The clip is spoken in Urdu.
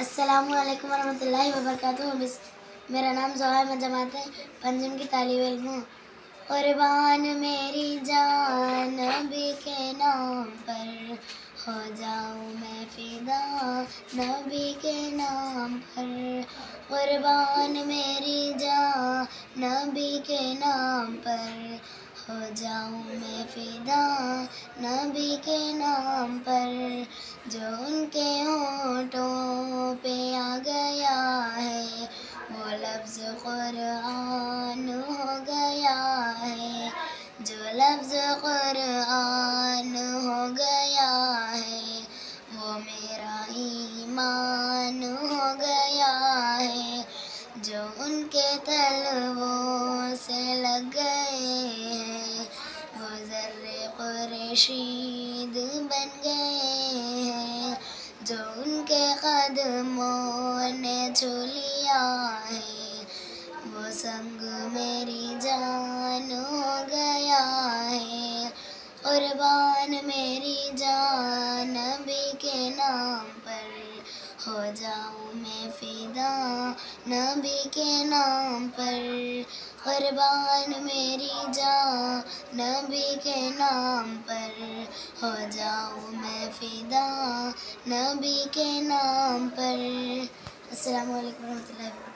السلام علیکم ورحمۃ اللہ وبرکاتہ۔ میرا نام زہرا، میں جماعت پنجم کی طالب علم ہوں۔ قربان میری جان نبی کے نام پر، ہو جاؤں میں فدا نبی کے نام پر۔ قربان میری جان نبی کے نام پر، ہو جاؤں میں فدا نبی کے نام پر۔ جو ان کے ہونٹوں پہ آ گیا ہے، وہ لفظ قرآن ہو گیا ہے۔ جو لفظ قرآن ہو گیا ہے، وہ میرا ایمان ہو گیا ہے۔ جو ان کے تلووں سے لگ گئے ہیں، وہ ذرے خورشید بن گئے ہیں۔ جو ان کے قدموں نے چھو لیا ہے، وہ سنگ میری جان ہو گیا ہے۔ قربان میری جان نبی کے نام پر، ہو جاؤں میں فدا نبی کے نام پر۔ قربان میری جان نبی کے نام پر، ہو جاؤں میں فدا نبی کے نام پر۔ السلام علیکم ورحمۃ اللہ وبرکاتہ۔